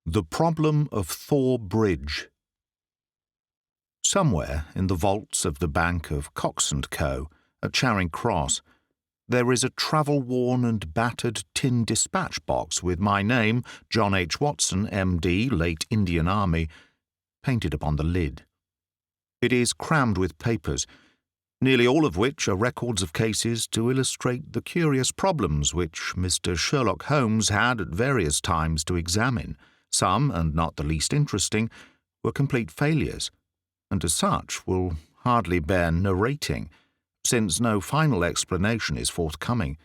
The Problem of Thor Bridge. Somewhere in the vaults of the bank of Cox & Co. at Charing Cross, there is a travel-worn and battered tin dispatch box with my name, John H. Watson, M.D., late Indian Army, painted upon the lid. It is crammed with papers, nearly all of which are records of cases to illustrate the curious problems which Mr. Sherlock Holmes had at various times to examine. Some, and not the least interesting, were complete failures, and as such will hardly bear narrating, since no final explanation is forthcoming.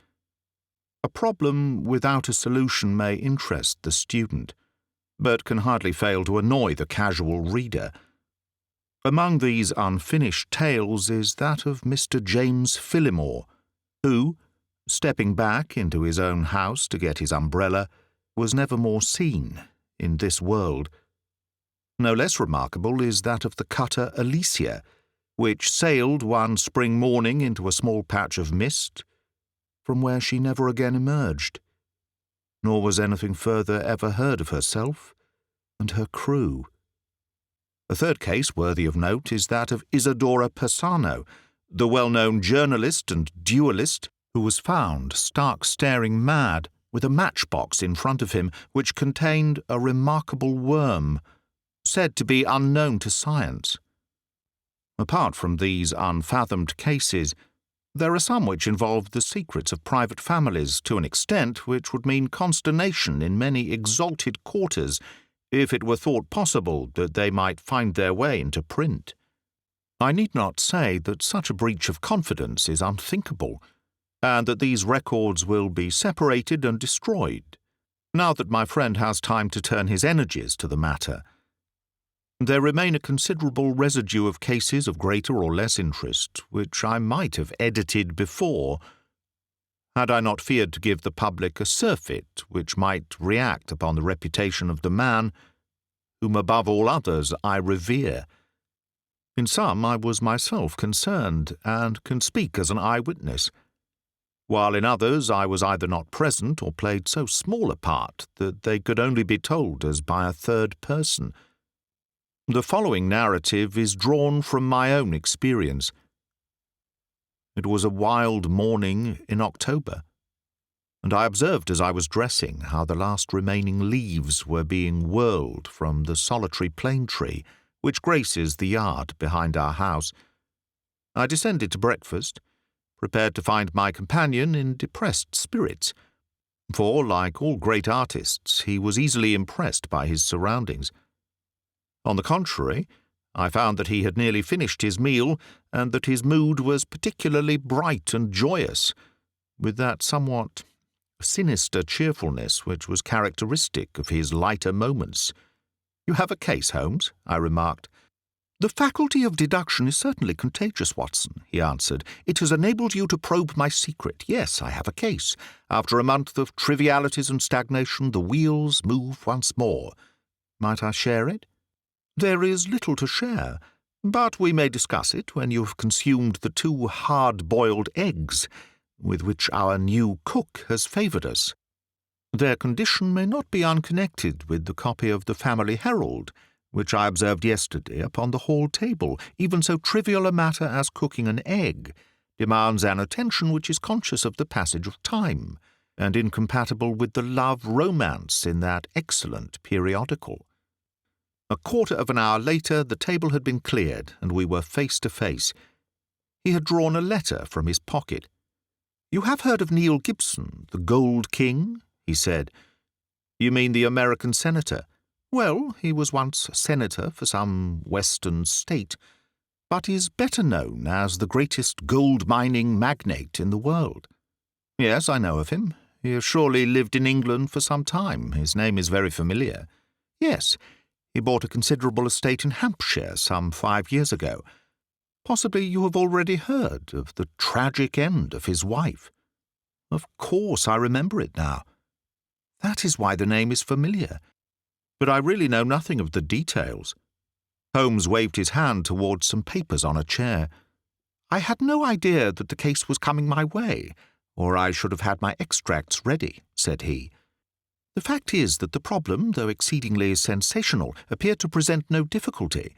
A problem without a solution may interest the student, but can hardly fail to annoy the casual reader. Among these unfinished tales is that of Mr. James Phillimore, who, stepping back into his own house to get his umbrella, was never more seen in this world. No less remarkable is that of the cutter Alicia, which sailed one spring morning into a small patch of mist, from where she never again emerged, nor was anything further ever heard of herself and her crew. A third case worthy of note is that of Isadora Persano, the well-known journalist and duellist who was found stark staring mad with a matchbox in front of him which contained a remarkable worm, said to be unknown to science. Apart from these unfathomed cases, there are some which involve the secrets of private families to an extent which would mean consternation in many exalted quarters if it were thought possible that they might find their way into print. I need not say that such a breach of confidence is unthinkable, and that these records will be separated and destroyed, now that my friend has time to turn his energies to the matter. There remain a considerable residue of cases of greater or less interest, which I might have edited before, had I not feared to give the public a surfeit which might react upon the reputation of the man whom above all others I revere. In some I was myself concerned, and can speak as an eyewitness, while in others I was either not present or played so small a part that they could only be told as by a third person. The following narrative is drawn from my own experience. It was a wild morning in October, and I observed as I was dressing how the last remaining leaves were being whirled from the solitary plane tree which graces the yard behind our house. I descended to breakfast, prepared to find my companion in depressed spirits, for, like all great artists, he was easily impressed by his surroundings. On the contrary, I found that he had nearly finished his meal, and that his mood was particularly bright and joyous, with that somewhat sinister cheerfulness which was characteristic of his lighter moments. "You have a case, Holmes?" I remarked. "The faculty of deduction is certainly contagious, Watson," he answered. "It has enabled you to probe my secret. Yes, I have a case. After a month of trivialities and stagnation, the wheels move once more. Might I share it?" "There is little to share, but we may discuss it when you have consumed the 2 hard-boiled eggs with which our new cook has favoured us. Their condition may not be unconnected with the copy of the Family Herald, which I observed yesterday upon the hall table. Even so trivial a matter as cooking an egg demands an attention which is conscious of the passage of time, and incompatible with the love romance in that excellent periodical." A quarter of an hour later the table had been cleared, and we were face to face. He had drawn a letter from his pocket. "You have heard of Neil Gibson, the Gold King?" he said. "You mean the American senator? Well, he was once senator for some western state, but is better known as the greatest gold-mining magnate in the world." "Yes, I know of him. He has surely lived in England for some time. His name is very familiar." "Yes, he bought a considerable estate in Hampshire some 5 years ago. Possibly you have already heard of the tragic end of his wife." "Of course, I remember it now. That is why the name is familiar. But I really know nothing of the details." Holmes waved his hand towards some papers on a chair. "I had no idea that the case was coming my way, or I should have had my extracts ready," said he. The fact is that the problem, though exceedingly sensational, appeared to present no difficulty.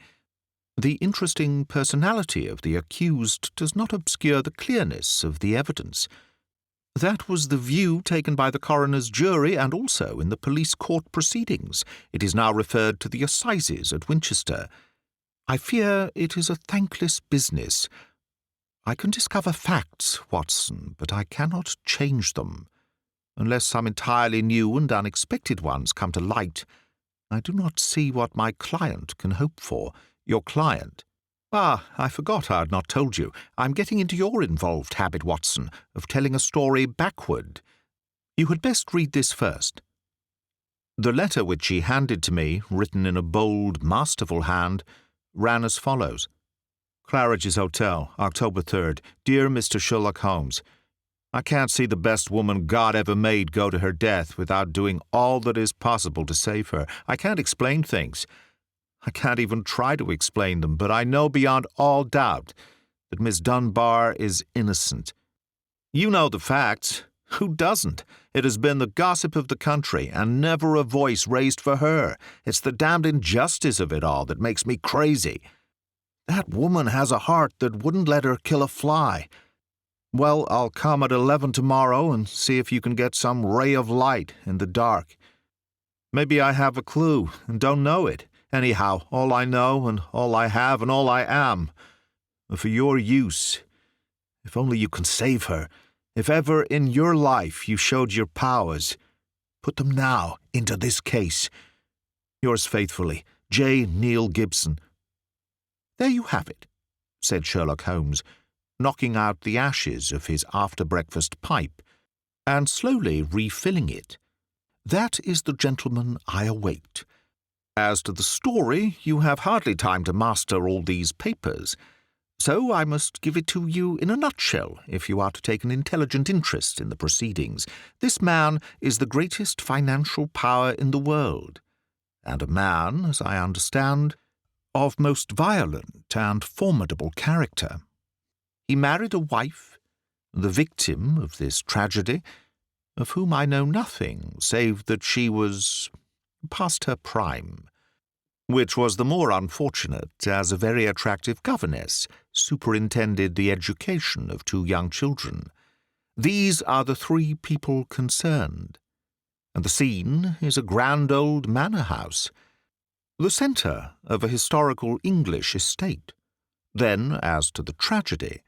The interesting personality of the accused does not obscure the clearness of the evidence. That was the view taken by the coroner's jury and also in the police court proceedings. It is now referred to the assizes at Winchester. I fear it is a thankless business. I can discover facts, Watson, but I cannot change them. Unless some entirely new and unexpected ones come to light, I do not see what my client can hope for. Your client? Ah, I forgot I had not told you. I'm getting into your involved habit, Watson, of telling a story backward. You had best read this first. The letter which he handed to me, written in a bold, masterful hand, ran as follows. Claridge's Hotel, October 3rd. Dear Mr. Sherlock Holmes, I can't see the best woman God ever made go to her death without doing all that is possible to save her. I can't explain things. I can't even try to explain them, but I know beyond all doubt that Miss Dunbar is innocent. You know the facts. Who doesn't? It has been the gossip of the country, and never a voice raised for her. It's the damned injustice of it all that makes me crazy. That woman has a heart that wouldn't let her kill a fly. Well, I'll come at 11 tomorrow and see if you can get some ray of light in the dark. Maybe I have a clue and don't know it. Anyhow, all I know and all I have and all I am are for your use. If only you can save her. If ever in your life you showed your powers, put them now into this case. Yours faithfully, J. Neil Gibson. There you have it, said Sherlock Holmes, knocking out the ashes of his after-breakfast pipe and slowly refilling it. That is the gentleman I await. As to the story, you have hardly time to master all these papers, so I must give it to you in a nutshell if you are to take an intelligent interest in the proceedings. This man is the greatest financial power in the world, and a man, as I understand, of most violent and formidable character. He married a wife, the victim of this tragedy, of whom I know nothing save that she was past her prime, which was the more unfortunate as a very attractive governess superintended the education of 2 young children. These are the 3 people concerned, and the scene is a grand old manor house, the centre of a historical English estate. Then, as to the tragedy,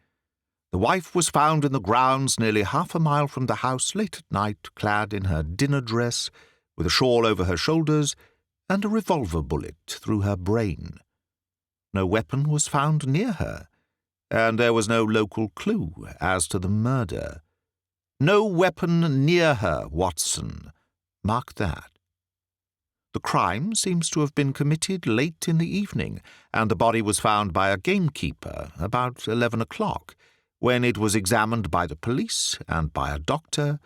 the wife was found in the grounds nearly half a mile from the house late at night, clad in her dinner dress, with a shawl over her shoulders, and a revolver bullet through her brain. No weapon was found near her, and there was no local clue as to the murder. No weapon near her, Watson. Mark that. The crime seems to have been committed late in the evening, and the body was found by a gamekeeper about 11 o'clock, when it was examined by the police and by a doctor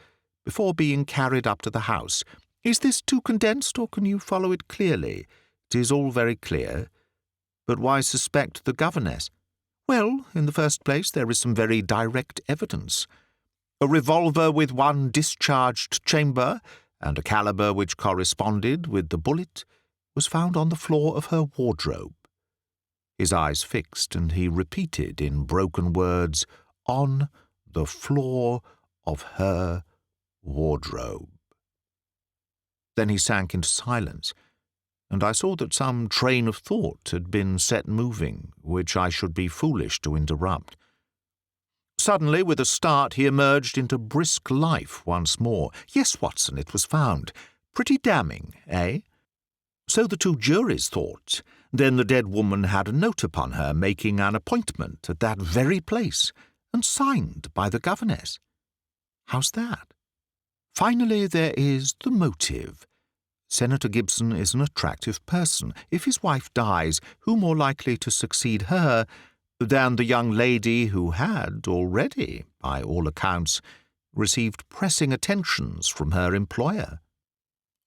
before being carried up to the house. Is this too condensed, or can you follow it clearly? It is all very clear. But why suspect the governess? Well, in the first place, there is some very direct evidence. A revolver with 1 discharged chamber, and a caliber which corresponded with the bullet, was found on the floor of her wardrobe. His eyes fixed, and he repeated in broken words, on the floor of her wardrobe. Then he sank into silence, and I saw that some train of thought had been set moving, which I should be foolish to interrupt. Suddenly, with a start, he emerged into brisk life once more. Yes, Watson, it was found. Pretty damning, eh? So the 2 juries thought. Then the dead woman had a note upon her making an appointment at that very place, and signed by the governess. How's that? Finally, there is the motive. Senator Gibson is an attractive person. If his wife dies, who more likely to succeed her than the young lady who had already, by all accounts, received pressing attentions from her employer?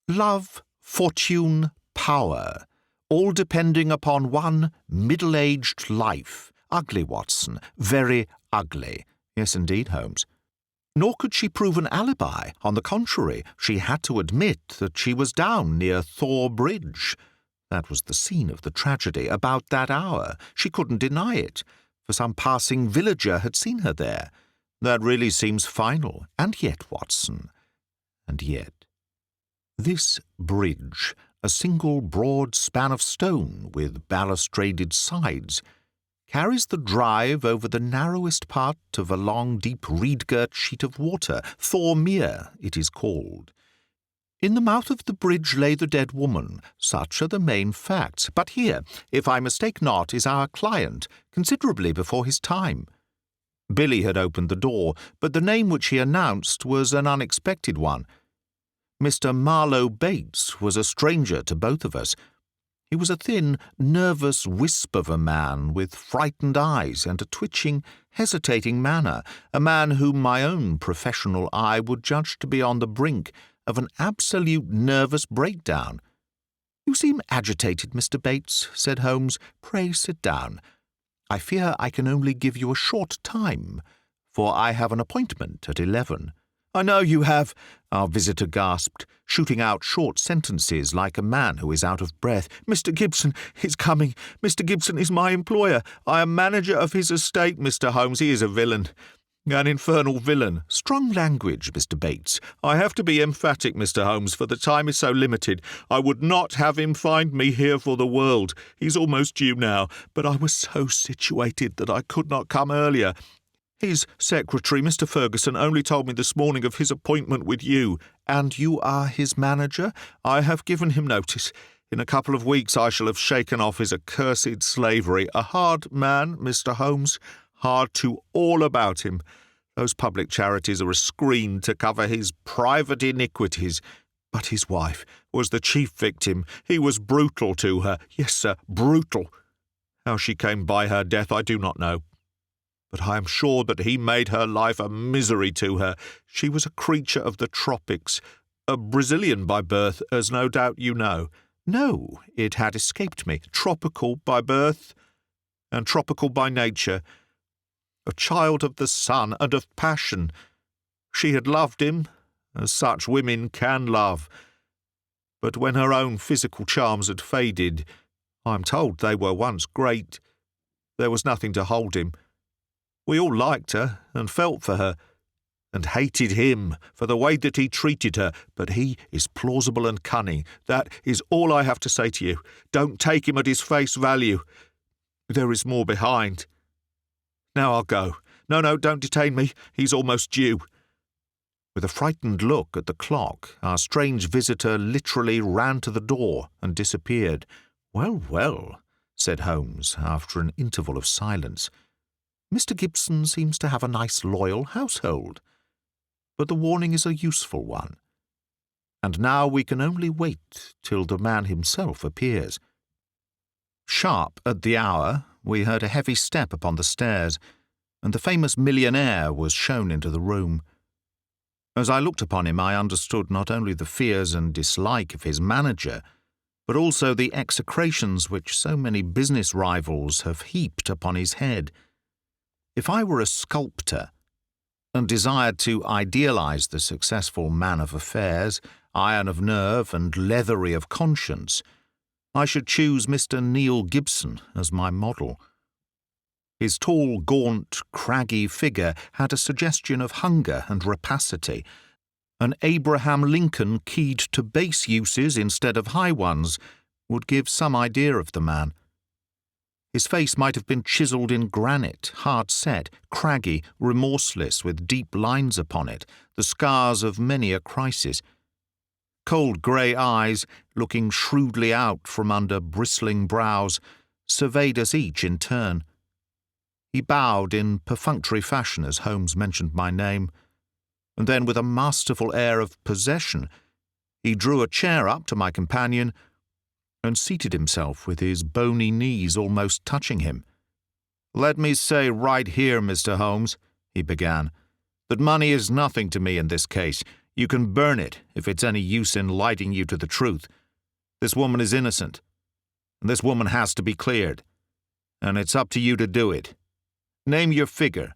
Love, fortune, power, all depending upon one middle-aged life. Ugly, Watson, very ugly. Yes, indeed, Holmes. Nor could she prove an alibi. On the contrary, she had to admit that she was down near Thor Bridge. That was the scene of the tragedy, about that hour. She couldn't deny it, for some passing villager had seen her there. That really seems final. And yet, Watson, and yet. This bridge, a single broad span of stone with balustraded sides, carries the drive over the narrowest part of a long, deep, reed-girt sheet of water. Thor Mere, it is called. In the mouth of the bridge lay the dead woman. Such are the main facts. But here, if I mistake not, is our client, considerably before his time. Billy had opened the door, but the name which he announced was an unexpected one. Mr. Marlowe Bates was a stranger to both of us. He was a thin, nervous wisp of a man with frightened eyes and a twitching, hesitating manner, a man whom my own professional eye would judge to be on the brink of an absolute nervous breakdown. "You seem agitated, Mr. Bates," said Holmes. "Pray sit down. I fear I can only give you a short time, for I have an appointment at 11. "I know you have," our visitor gasped, shooting out short sentences like a man who is out of breath. "Mr. Gibson is coming. Mr. Gibson is my employer. I am manager of his estate, Mr. Holmes. He is a villain. An infernal villain." "Strong language, Mr. Bates." "I have to be emphatic, Mr. Holmes, for the time is so limited. I would not have him find me here for the world. He's almost due now, but I was so situated that I could not come earlier. His secretary, Mr. Ferguson, only told me this morning of his appointment with you." "And you are his manager?" "I have given him notice. In a couple of weeks I shall have shaken off his accursed slavery. A hard man, Mr. Holmes, hard to all about him. Those public charities are a screen to cover his private iniquities. But his wife was the chief victim. He was brutal to her. Yes, sir, brutal. How she came by her death I do not know. But I am sure that he made her life a misery to her. She was a creature of the tropics, a Brazilian by birth, as no doubt you know." "No, it had escaped me." "Tropical by birth and tropical by nature. A child of the sun and of passion. She had loved him, as such women can love. But when her own physical charms had faded, I am told they were once great, there was nothing to hold him. We all liked her and felt for her, and hated him for the way that he treated her. But he is plausible and cunning. That is all I have to say to you. Don't take him at his face value. There is more behind. Now I'll go. No, don't detain me. He's almost due." With a frightened look at the clock, our strange visitor literally ran to the door and disappeared. Well, said Holmes, after an interval of silence. "Mr. Gibson seems to have a nice, loyal household. But the warning is a useful one. And now we can only wait till the man himself appears." Sharp at the hour, we heard a heavy step upon the stairs, and the famous millionaire was shown into the room. As I looked upon him, I understood not only the fears and dislike of his manager, but also the execrations which so many business rivals have heaped upon his head. If I were a sculptor, and desired to idealize the successful man of affairs, iron of nerve and leathery of conscience, I should choose Mr. Neil Gibson as my model. His tall, gaunt, craggy figure had a suggestion of hunger and rapacity. An Abraham Lincoln keyed to base uses instead of high ones would give some idea of the man. His face might have been chiselled in granite, hard-set, craggy, remorseless, with deep lines upon it, the scars of many a crisis. Cold grey eyes, looking shrewdly out from under bristling brows, surveyed us each in turn. He bowed in perfunctory fashion as Holmes mentioned my name, and then, with a masterful air of possession, he drew a chair up to my companion and seated himself with his bony knees almost touching him. "Let me say right here, Mr. Holmes," he began, "that money is nothing to me in this case. You can burn it if it's any use in lighting you to the truth. This woman is innocent, and this woman has to be cleared, and it's up to you to do it. Name your figure."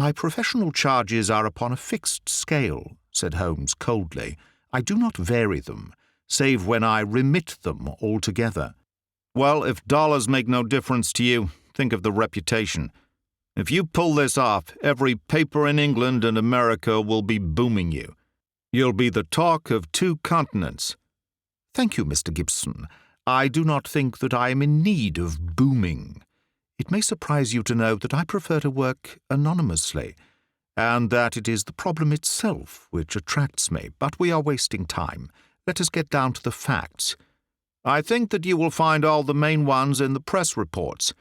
"My professional charges are upon a fixed scale," said Holmes coldly. "I do not vary them, save when I remit them altogether." "Well, if dollars make no difference to you, think of the reputation. If you pull this off, every paper in England and America will be booming you. You'll be the talk of 2 continents. "Thank you, Mr. Gibson. I do not think that I am in need of booming. It may surprise you to know that I prefer to work anonymously, and that it is the problem itself which attracts me. But we are wasting time. Let us get down to the facts. I think that you will find all the main ones in the press reports.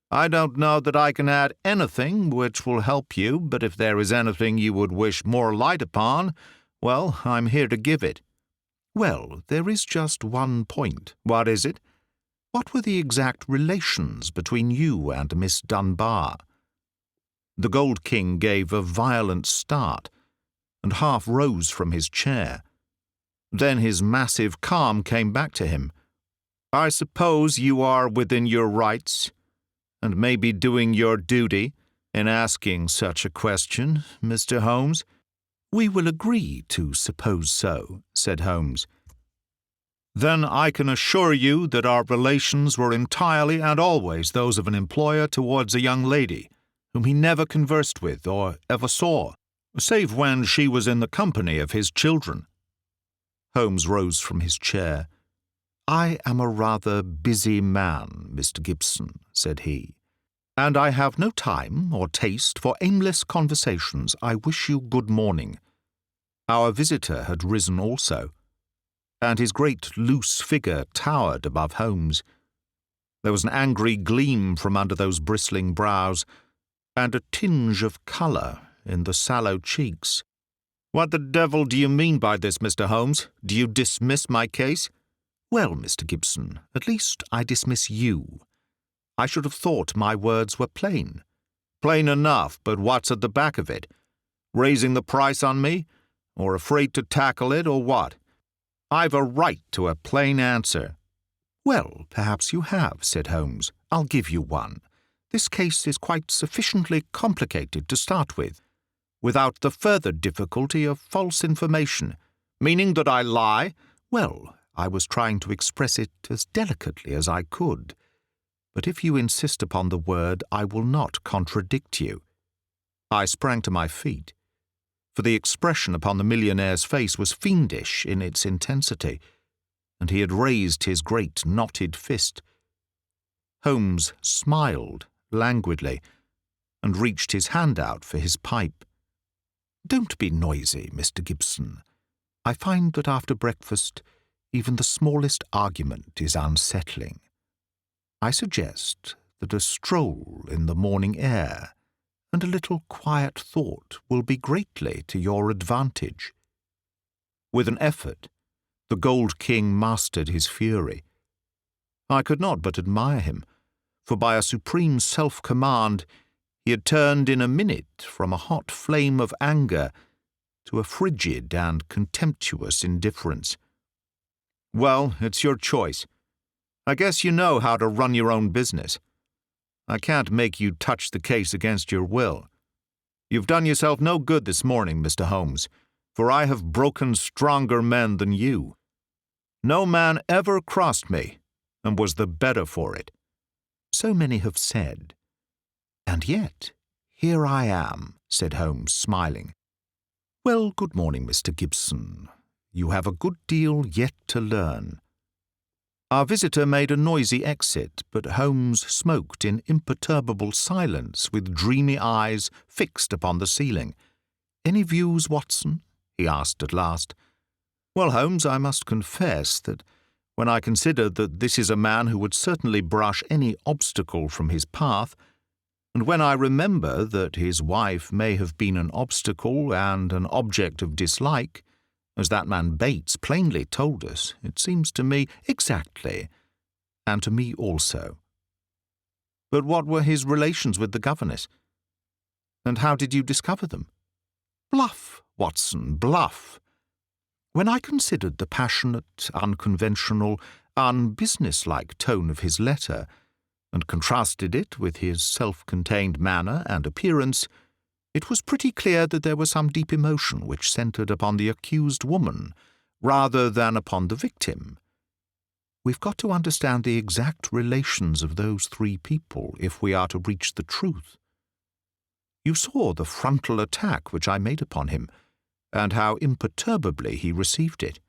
I don't know that I can add anything which will help you, but if there is anything you would wish more light upon, well, I'm here to give it." "Well, there is just one point." "What is it?" "What were the exact relations between you and Miss Dunbar?" The Gold King gave a violent start, and half rose from his chair. Then his massive calm came back to him. "I suppose you are within your rights, and may be doing your duty, in asking such a question, Mr. Holmes." "We will agree to suppose so," said Holmes. "Then I can assure you that our relations were entirely and always those of an employer towards a young lady, whom he never conversed with or ever saw, save when she was in the company of his children." Holmes rose from his chair. "I am a rather busy man, Mr. Gibson," said he, "and I have no time or taste for aimless conversations. I wish you good morning." Our visitor had risen also, and his great loose figure towered above Holmes. There was an angry gleam from under those bristling brows, and a tinge of colour in the sallow cheeks. "What the devil do you mean by this, Mr. Holmes? Do you dismiss my case?" "Well, Mr. Gibson, at least I dismiss you. I should have thought my words were plain." "Plain enough, but what's at the back of it? Raising the price on me? Or afraid to tackle it, or what? I've a right to a plain answer." "Well, perhaps you have," said Holmes. "I'll give you one. This case is quite sufficiently complicated to start with, without the further difficulty of false information." "Meaning that I lie?" "Well, I was trying to express it as delicately as I could. But if you insist upon the word, I will not contradict you." I sprang to my feet, for the expression upon the millionaire's face was fiendish in its intensity, and he had raised his great knotted fist. Holmes smiled languidly, and reached his hand out for his pipe. "Don't be noisy, Mr. Gibson. I find that after breakfast even the smallest argument is unsettling. I suggest that a stroll in the morning air and a little quiet thought will be greatly to your advantage." With an effort, the Gold King mastered his fury. I could not but admire him, for by a supreme self-command he had turned in a minute from a hot flame of anger to a frigid and contemptuous indifference. "Well, it's your choice. I guess you know how to run your own business. I can't make you touch the case against your will. You've done yourself no good this morning, Mr. Holmes, for I have broken stronger men than you. No man ever crossed me, and was the better for it." "So many have said. And yet, here I am," said Holmes, smiling. "Well, good morning, Mr. Gibson. You have a good deal yet to learn." Our visitor made a noisy exit, but Holmes smoked in imperturbable silence with dreamy eyes fixed upon the ceiling. "Any views, Watson?" he asked at last. "Well, Holmes, I must confess that when I consider that this is a man who would certainly brush any obstacle from his path, and when I remember that his wife may have been an obstacle and an object of dislike, as that man Bates plainly told us, it seems to me—" "Exactly, and to me also. But what were his relations with the governess? And how did you discover them?" "Bluff, Watson, bluff. When I considered the passionate, unconventional, unbusinesslike tone of his letter, and contrasted it with his self-contained manner and appearance, It was pretty clear that there was some deep emotion which centred upon the accused woman, rather than upon the victim. We've got to understand the exact relations of those three people if we are to reach the truth. You saw the frontal attack which I made upon him, and how imperturbably he received it.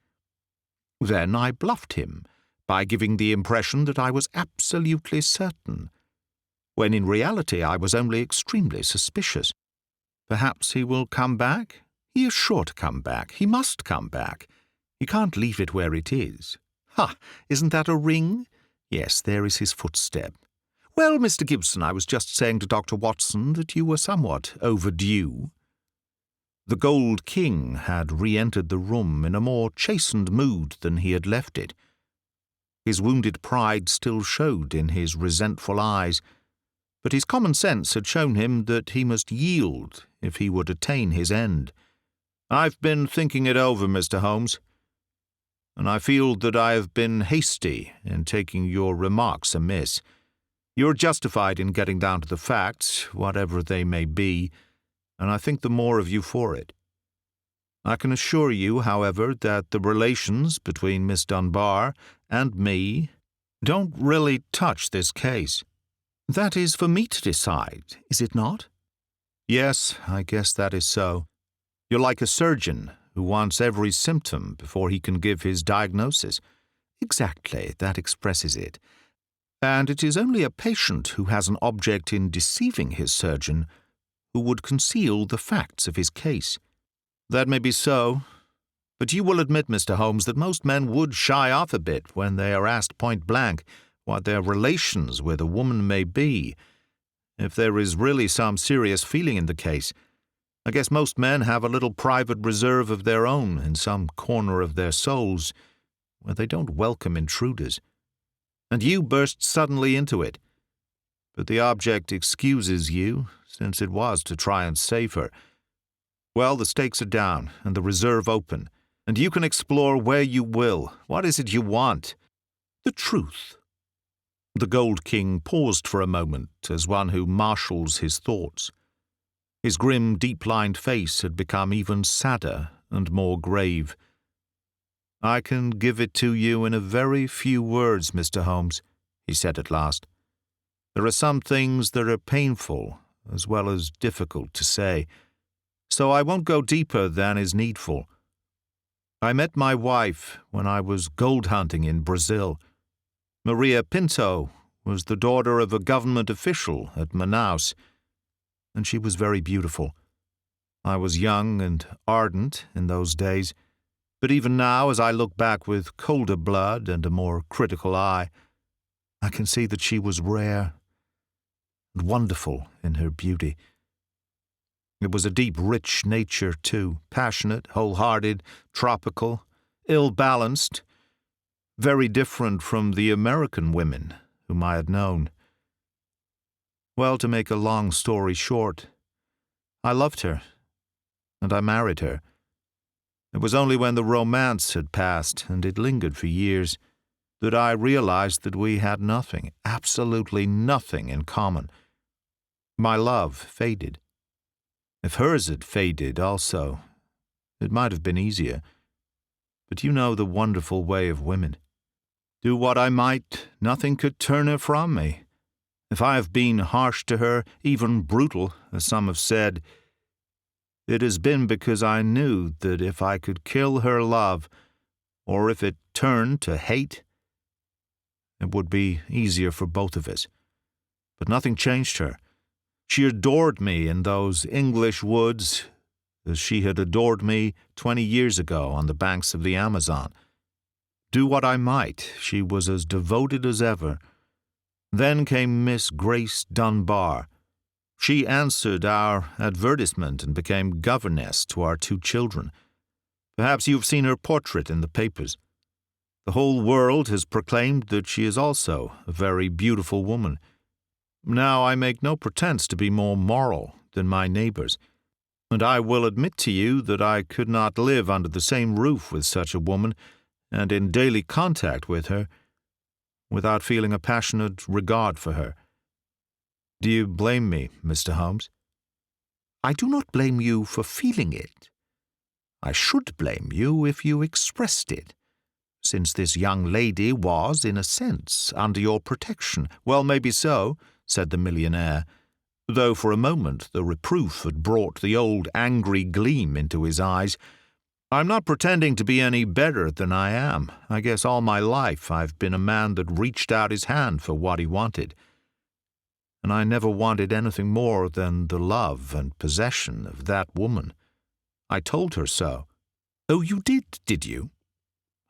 Then I bluffed him by giving the impression that I was absolutely certain, when in reality I was only extremely suspicious. Perhaps he will come back? He is sure to come back. He must come back. He can't leave it where it is. Ha! Isn't that a ring? Yes, there is his footstep. Well, Mr. Gibson, I was just saying to Dr. Watson that you were somewhat overdue. The Gold King had re-entered the room in a more chastened mood than he had left it. His wounded pride still showed in his resentful eyes, but his common sense had shown him that he must yield if he would attain his end. "I've been thinking it over, Mr. Holmes, and I feel that I have been hasty in taking your remarks amiss. You're justified in getting down to the facts, whatever they may be, and I think the more of you for it. I can assure you, however, that the relations between Miss Dunbar and me don't really touch this case. That is for me to decide, is it not? Yes, I guess that is so. You're like a surgeon who wants every symptom before he can give his diagnosis. Exactly, that expresses it. And it is only a patient who has an object in deceiving his surgeon who would conceal the facts of his case. That may be so, but you will admit, Mr. Holmes, that most men would shy off a bit when they are asked point-blank what their relations with a woman may be, if there is really some serious feeling in the case. I guess most men have a little private reserve of their own in some corner of their souls, where they don't welcome intruders. And you burst suddenly into it. But the object excuses you, since it was to try and save her. Well, the stakes are down, and the reserve open, and you can explore where you will. What is it you want? The truth. The Gold King paused for a moment, as one who marshals his thoughts. His grim, deep-lined face had become even sadder and more grave. "I can give it to you in a very few words, Mr. Holmes," he said at last. "There are some things that are painful as well as difficult to say, so I won't go deeper than is needful. I met my wife when I was gold hunting in Brazil. Maria Pinto was the daughter of a government official at Manaus, and she was very beautiful. I was young and ardent in those days, but even now, as I look back with colder blood and a more critical eye, I can see that she was rare and wonderful in her beauty. It was a deep, rich nature, too, passionate, wholehearted, tropical, ill-balanced, very different from the American women whom I had known. Well, to make a long story short, I loved her, and I married her. It was only when the romance had passed, and it lingered for years, that I realized that we had nothing, absolutely nothing in common. My love faded. If hers had faded also, it might have been easier. But you know the wonderful way of women. Do what I might, nothing could turn her from me. If I have been harsh to her, even brutal, as some have said, it has been because I knew that if I could kill her love, or if it turned to hate, it would be easier for both of us. But nothing changed her. She adored me in those English woods as she had adored me 20 years ago on the banks of the Amazon. Do what I might, she was as devoted as ever. Then came Miss Grace Dunbar. She answered our advertisement and became governess to our 2 children. Perhaps you've seen her portrait in the papers. The whole world has proclaimed that she is also a very beautiful woman. Now, I make no pretense to be more moral than my neighbors, and I will admit to you that I could not live under the same roof with such a woman and in daily contact with her without feeling a passionate regard for her. Do you blame me, Mr. Holmes? I do not blame you for feeling it. I should blame you if you expressed it, since this young lady was, in a sense, under your protection. Well, maybe so, said the millionaire, though for a moment the reproof had brought the old angry gleam into his eyes. I'm not pretending to be any better than I am. I guess all my life I've been a man that reached out his hand for what he wanted. And I never wanted anything more than the love and possession of that woman. I told her so. Oh, you did you?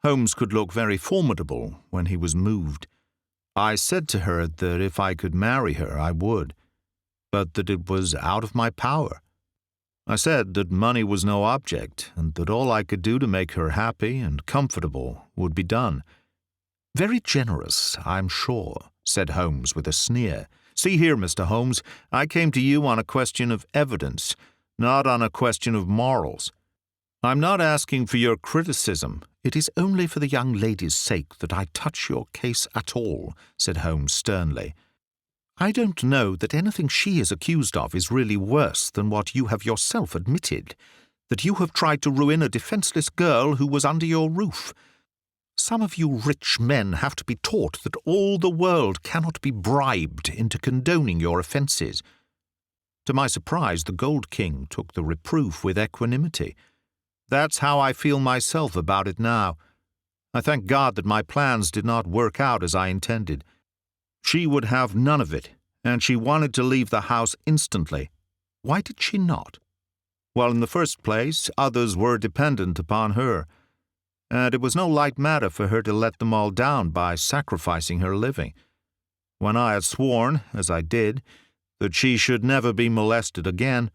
Holmes could look very formidable when he was moved. I said to her that if I could marry her, I would, but that it was out of my power. I said that money was no object, and that all I could do to make her happy and comfortable would be done. Very generous, I'm sure, said Holmes with a sneer. See here, Mr. Holmes, I came to you on a question of evidence, not on a question of morals. I'm not asking for your criticism. It is only for the young lady's sake that I touch your case at all, said Holmes sternly. I don't know that anything she is accused of is really worse than what you have yourself admitted, that you have tried to ruin a defenseless girl who was under your roof. Some of you rich men have to be taught that all the world cannot be bribed into condoning your offences. To my surprise, the Gold King took the reproof with equanimity. That's how I feel myself about it now. I thank God that my plans did not work out as I intended. She would have none of it, and she wanted to leave the house instantly. Why did she not? Well, in the first place, others were dependent upon her, and it was no light matter for her to let them all down by sacrificing her living. When I had sworn, as I did, that she should never be molested again,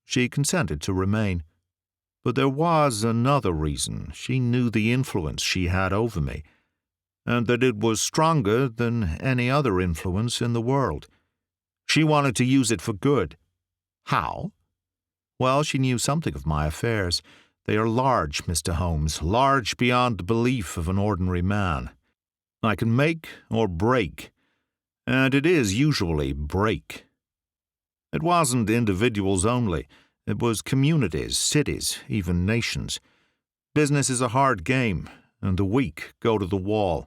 she consented to remain. But there was another reason. She knew the influence she had over me, and that it was stronger than any other influence in the world. She wanted to use it for good. How? Well, she knew something of my affairs. They are large, Mr. Holmes, large beyond the belief of an ordinary man. I can make or break, and it is usually break. It wasn't individuals only. It was communities, cities, even nations. Business is a hard game, and the weak go to the wall.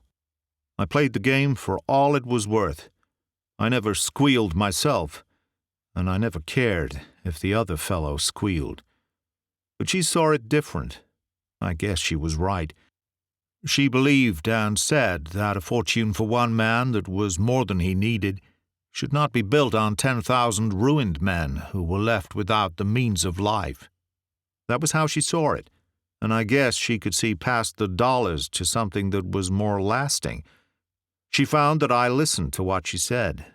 I played the game for all it was worth. I never squealed myself, and I never cared if the other fellow squealed. But she saw it different. I guess she was right. She believed and said that a fortune for one man that was more than he needed should not be built on 10,000 ruined men who were left without the means of life. That was how she saw it, and I guess she could see past the dollars to something that was more lasting. She found that I listened to what she said,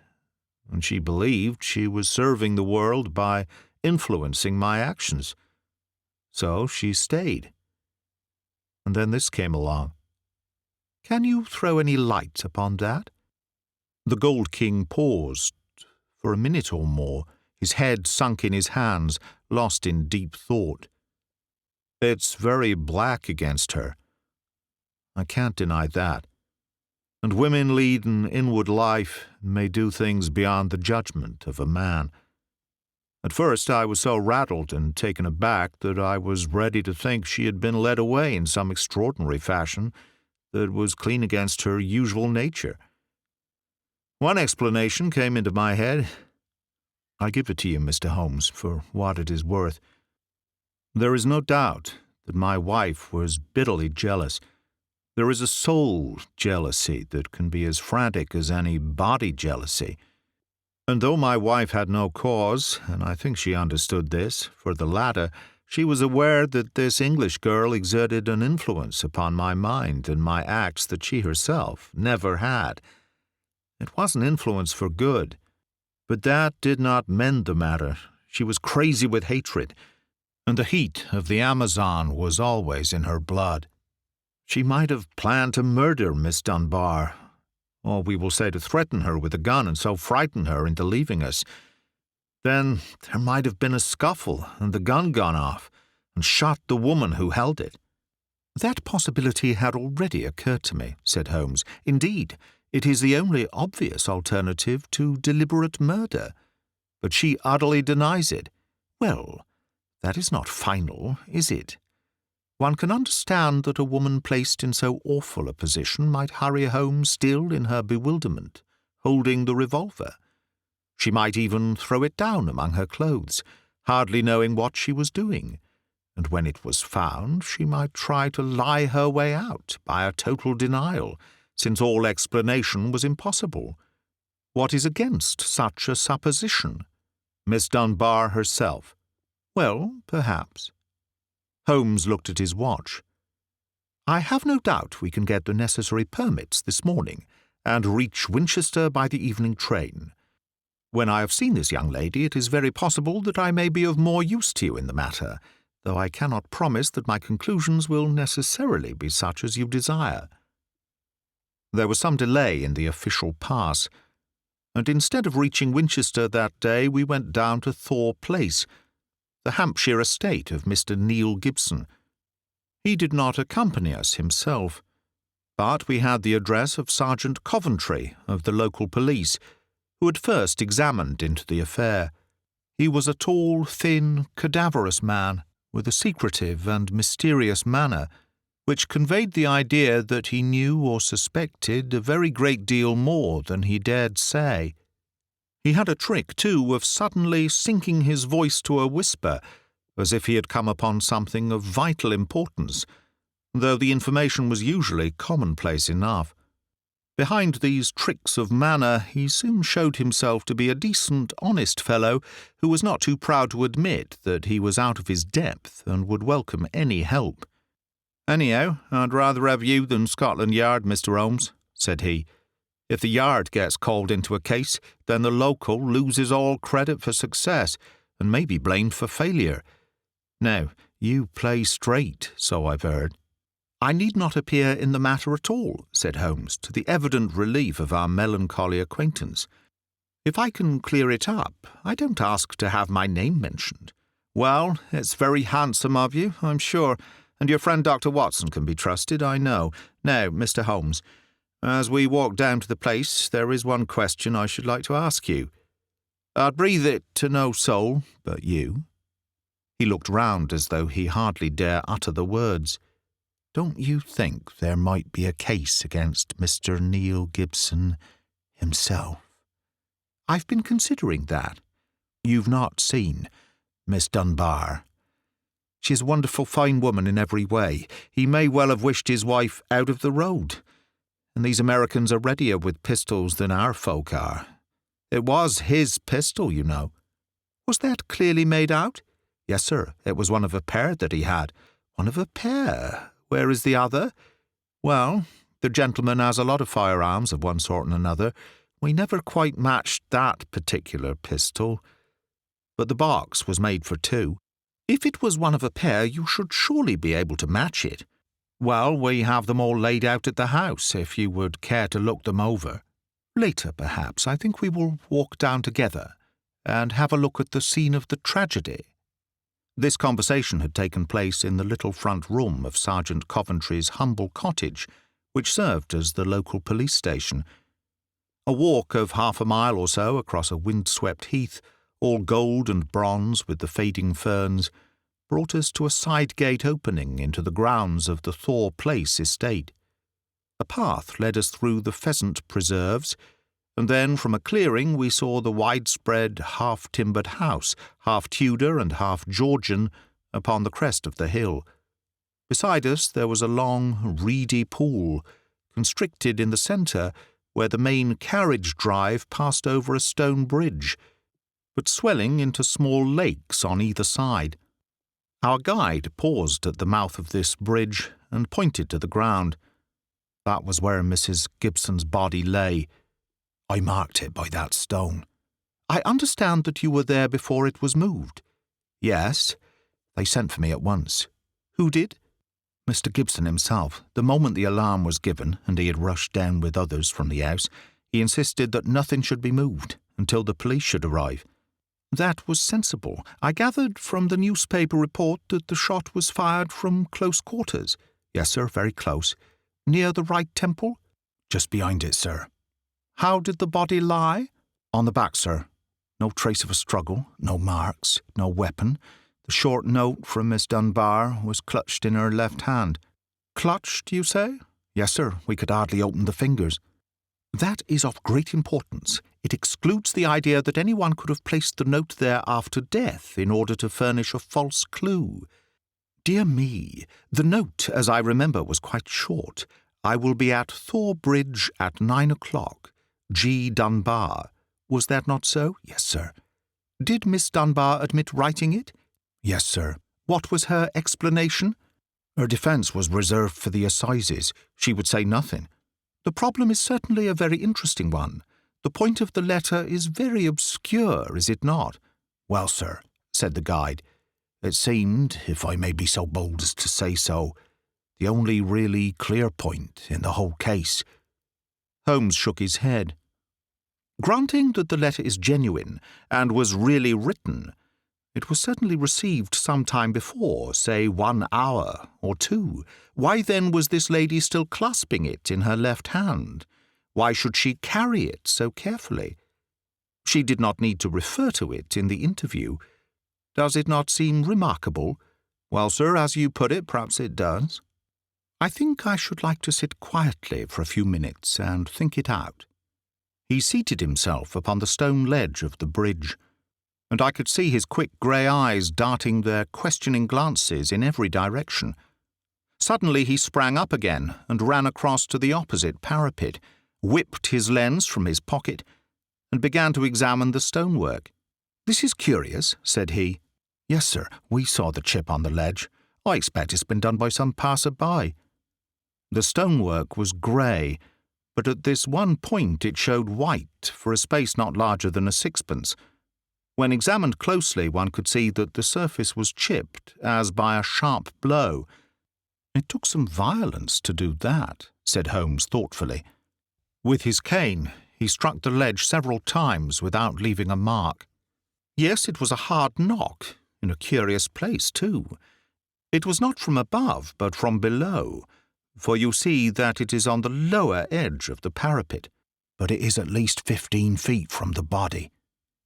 and she believed she was serving the world by influencing my actions. So she stayed. And then this came along. Can you throw any light upon that? The Gold King paused. For a minute or more, his head sunk in his hands, lost in deep thought. It's very black against her. I can't deny that. And women lead an inward life and may do things beyond the judgment of a man. At first I was so rattled and taken aback that I was ready to think she had been led away in some extraordinary fashion that was clean against her usual nature. One explanation came into my head. I give it to you, Mr. Holmes, for what it is worth. There is no doubt that my wife was bitterly jealous. There is a soul jealousy that can be as frantic as any body jealousy. And though my wife had no cause, and I think she understood this, for the latter, she was aware that this English girl exerted an influence upon my mind and my acts that she herself never had. It was an influence for good, but that did not mend the matter. She was crazy with hatred, and the heat of the Amazon was always in her blood. She might have planned to murder Miss Dunbar, or we will say to threaten her with a gun and so frighten her into leaving us. Then there might have been a scuffle and the gun gone off and shot the woman who held it. That possibility had already occurred to me, said Holmes. Indeed, it is the only obvious alternative to deliberate murder. But she utterly denies it. Well, that is not final, is it? One can understand that a woman placed in so awful a position might hurry home still in her bewilderment, holding the revolver. She might even throw it down among her clothes, hardly knowing what she was doing, and when it was found she might try to lie her way out by a total denial, since all explanation was impossible. What is against such a supposition? Miss Dunbar herself? Well, perhaps. Holmes looked at his watch. I have no doubt we can get the necessary permits this morning, and reach Winchester by the evening train. When I have seen this young lady, it is very possible that I may be of more use to you in the matter, though I cannot promise that my conclusions will necessarily be such as you desire. There was some delay in the official pass, and instead of reaching Winchester that day, we went down to Thor Place, the Hampshire estate of Mr. Neil Gibson. He did not accompany us himself, but we had the address of Sergeant Coventry of the local police, who had first examined into the affair. He was a tall, thin, cadaverous man, with a secretive and mysterious manner, which conveyed the idea that he knew or suspected a very great deal more than he dared say. He had a trick, too, of suddenly sinking his voice to a whisper, as if he had come upon something of vital importance, though the information was usually commonplace enough. Behind these tricks of manner, he soon showed himself to be a decent, honest fellow who was not too proud to admit that he was out of his depth and would welcome any help. "Anyhow, I'd rather have you than Scotland Yard, Mr. Holmes," said he. "If the Yard gets called into a case, then the local loses all credit for success and may be blamed for failure. Now, you play straight, so I've heard." "I need not appear in the matter at all," said Holmes, to the evident relief of our melancholy acquaintance. "If I can clear it up, I don't ask to have my name mentioned." "Well, it's very handsome of you, I'm sure, and your friend Dr. Watson can be trusted, I know. Now, Mr. Holmes, as we walk down to the place, there is one question I should like to ask you. I'd breathe it to no soul but you." He looked round as though he hardly dare utter the words. "Don't you think there might be a case against Mr. Neil Gibson himself?" "I've been considering that." "You've not seen Miss Dunbar?" "She's a wonderful fine woman in every way. He may well have wished his wife out of the road. And these Americans are readier with pistols than our folk are. It was his pistol, you know." "Was that clearly made out?" "Yes, sir. It was one of a pair that he had." "One of a pair? Where is the other?" "Well, the gentleman has a lot of firearms of one sort and another. We never quite matched that particular pistol. But the box was made for two." "If it was one of a pair, you should surely be able to match it." "Well, we have them all laid out at the house, if you would care to look them over." "Later, perhaps. I think we will walk down together and have a look at the scene of the tragedy." This conversation had taken place in the little front room of Sergeant Coventry's humble cottage, which served as the local police station. A walk of half a mile or so across a wind-swept heath, all gold and bronze with the fading ferns, brought us to a side gate opening into the grounds of the Thor Place estate. A path led us through the pheasant preserves, and then from a clearing we saw the widespread, half-timbered house, half Tudor and half Georgian, upon the crest of the hill. Beside us there was a long, reedy pool, constricted in the centre, where the main carriage drive passed over a stone bridge, but swelling into small lakes on either side. Our guide paused at the mouth of this bridge and pointed to the ground. That was where Mrs. Gibson's body lay. "I marked it by that stone." "I understand that you were there before it was moved." "Yes. They sent for me at once." "Who did?" "Mr. Gibson himself. The moment the alarm was given, and he had rushed down with others from the house, he insisted that nothing should be moved until the police should arrive." "That was sensible. I gathered from the newspaper report that the shot was fired from close quarters." "Yes, sir, very close." "Near the right temple?" "Just behind it, sir." "How did the body lie?" "On the back, sir." No trace of a struggle, no marks, no weapon. The short note from Miss Dunbar was clutched in her left hand. Clutched, you say? Yes, sir. We could hardly open the fingers. That is of great importance. It excludes the idea that anyone could have placed the note there after death in order to furnish a false clue. Dear me, the note, as I remember, was quite short. I will be at Thor Bridge at 9 o'clock. G. Dunbar. Was that not so? Yes, sir. Did Miss Dunbar admit writing it? Yes, sir. What was her explanation? Her defence was reserved for the assizes. She would say nothing. The problem is certainly a very interesting one. The point of the letter is very obscure, is it not? Well, sir, said the guide, it seemed, if I may be so bold as to say so, the only really clear point in the whole case. Holmes shook his head. Granting that the letter is genuine and was really written, it was certainly received some time before, say 1 hour or 2. Why then was this lady still clasping it in her left hand? Why should she carry it so carefully? She did not need to refer to it in the interview. Does it not seem remarkable? Well, sir, as you put it, perhaps it does. I think I should like to sit quietly for a few minutes and think it out. He seated himself upon the stone ledge of the bridge, and I could see his quick grey eyes darting their questioning glances in every direction. Suddenly he sprang up again and ran across to the opposite parapet, whipped his lens from his pocket, and began to examine the stonework. "This is curious," said he. "Yes, sir, we saw the chip on the ledge. I expect it's been done by some passer-by." The stonework was grey, but at this one point it showed white for a space not larger than a sixpence. When examined closely, one could see that the surface was chipped, as by a sharp blow. "It took some violence to do that," said Holmes thoughtfully. With his cane, he struck the ledge several times without leaving a mark. Yes, it was a hard knock, in a curious place, too. It was not from above, but from below, for you see that it is on the lower edge of the parapet. But it is at least 15 feet from the body.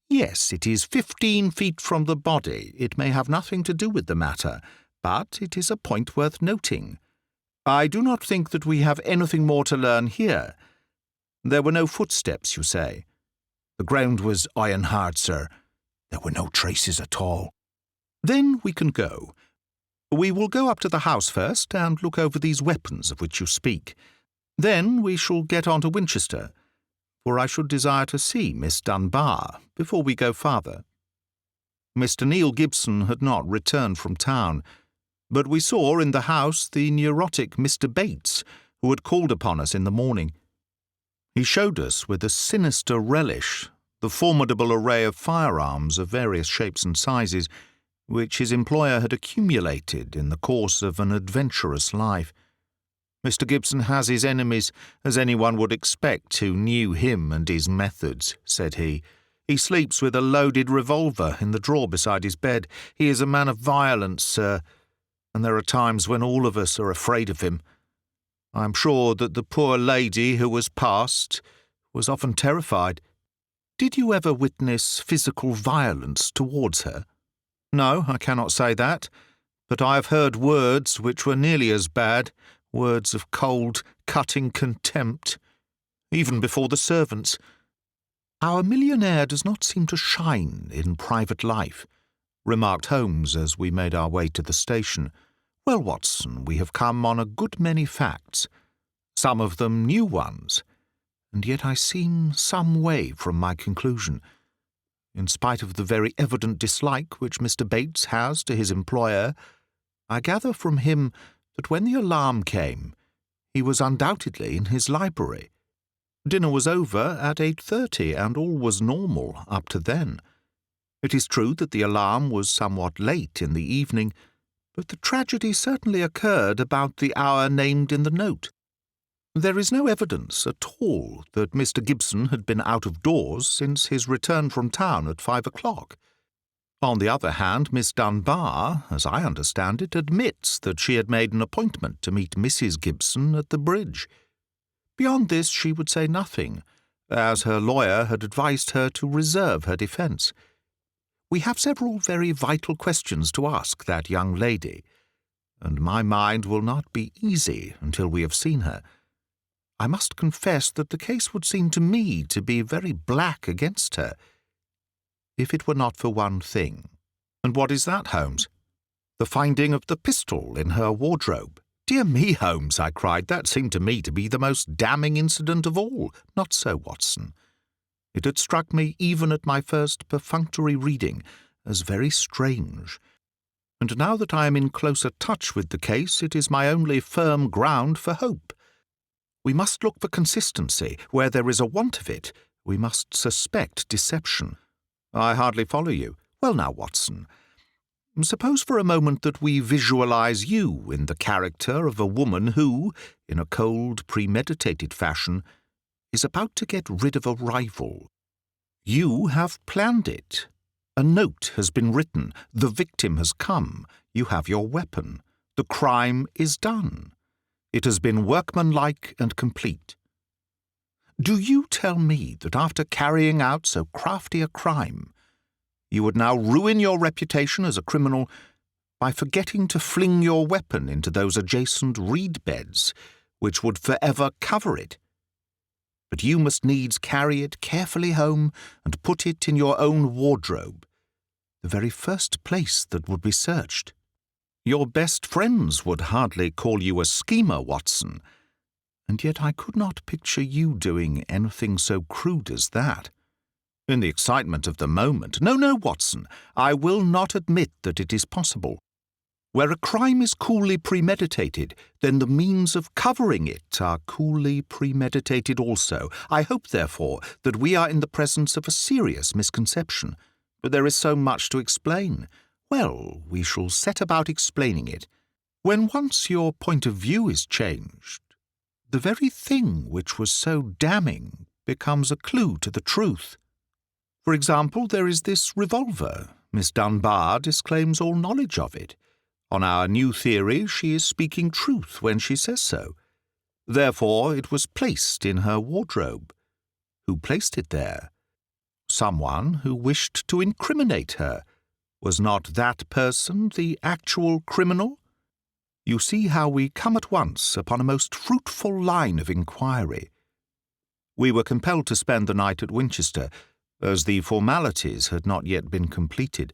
Yes, it is 15 feet from the body. It may have nothing to do with the matter, but it is a point worth noting. I do not think that we have anything more to learn here. There were no footsteps, you say? The ground was iron hard, sir. There were no traces at all. Then we can go. We will go up to the house first and look over these weapons of which you speak. Then we shall get on to Winchester, for I should desire to see Miss Dunbar before we go farther. Mr. Neil Gibson had not returned from town, but we saw in the house the neurotic Mr. Bates, who had called upon us in the morning. He showed us with a sinister relish the formidable array of firearms of various shapes and sizes which his employer had accumulated in the course of an adventurous life. Mr. Gibson has his enemies, as anyone would expect who knew him and his methods, said he. He sleeps with a loaded revolver in the drawer beside his bed. He is a man of violence, sir, and there are times when all of us are afraid of him. I am sure that the poor lady who was passed was often terrified. Did you ever witness physical violence towards her? No, I cannot say that, but I have heard words which were nearly as bad, words of cold, cutting contempt, even before the servants. Our millionaire does not seem to shine in private life, remarked Holmes as we made our way to the station. Well, Watson, we have come on a good many facts, some of them new ones, and yet I seem some way from my conclusion. In spite of the very evident dislike which Mr. Bates has to his employer, I gather from him that when the alarm came, he was undoubtedly in his library. Dinner was over at 8:30, and all was normal up to then. It is true that the alarm was somewhat late in the evening, but the tragedy certainly occurred about the hour named in the note. There is no evidence at all that Mr. Gibson had been out of doors since his return from town at 5 o'clock. On the other hand, Miss Dunbar, as I understand it, admits that she had made an appointment to meet Mrs. Gibson at the bridge. Beyond this she would say nothing, as her lawyer had advised her to reserve her defence. We have several very vital questions to ask that young lady, and my mind will not be easy until we have seen her. I must confess that the case would seem to me to be very black against her, if it were not for one thing." "And what is that, Holmes?" "The finding of the pistol in her wardrobe." "Dear me, Holmes," I cried, "that seemed to me to be the most damning incident of all." "Not so, Watson. It had struck me, even at my first perfunctory reading, as very strange. And now that I am in closer touch with the case, it is my only firm ground for hope. We must look for consistency. Where there is a want of it, we must suspect deception." "I hardly follow you." "Well now, Watson, suppose for a moment that we visualize you in the character of a woman who, in a cold, premeditated fashion, is about to get rid of a rival. You have planned it. A note has been written. The victim has come. You have your weapon. The crime is done. It has been workmanlike and complete. Do you tell me that after carrying out so crafty a crime, you would now ruin your reputation as a criminal by forgetting to fling your weapon into those adjacent reed beds, which would forever cover it? But you must needs carry it carefully home and put it in your own wardrobe, the very first place that would be searched. Your best friends would hardly call you a schemer, Watson, and yet I could not picture you doing anything so crude as that. In the excitement of the moment— No, Watson, I will not admit that it is possible. Where a crime is coolly premeditated, then the means of covering it are coolly premeditated also. I hope, therefore, that we are in the presence of a serious misconception. But there is so much to explain. Well, we shall set about explaining it. When once your point of view is changed, the very thing which was so damning becomes a clue to the truth. For example, there is this revolver. Miss Dunbar disclaims all knowledge of it. On our new theory, she is speaking truth when she says so. Therefore, it was placed in her wardrobe. Who placed it there? Someone who wished to incriminate her. Was not that person the actual criminal? You see how we come at once upon a most fruitful line of inquiry. We were compelled to spend the night at Winchester, as the formalities had not yet been completed.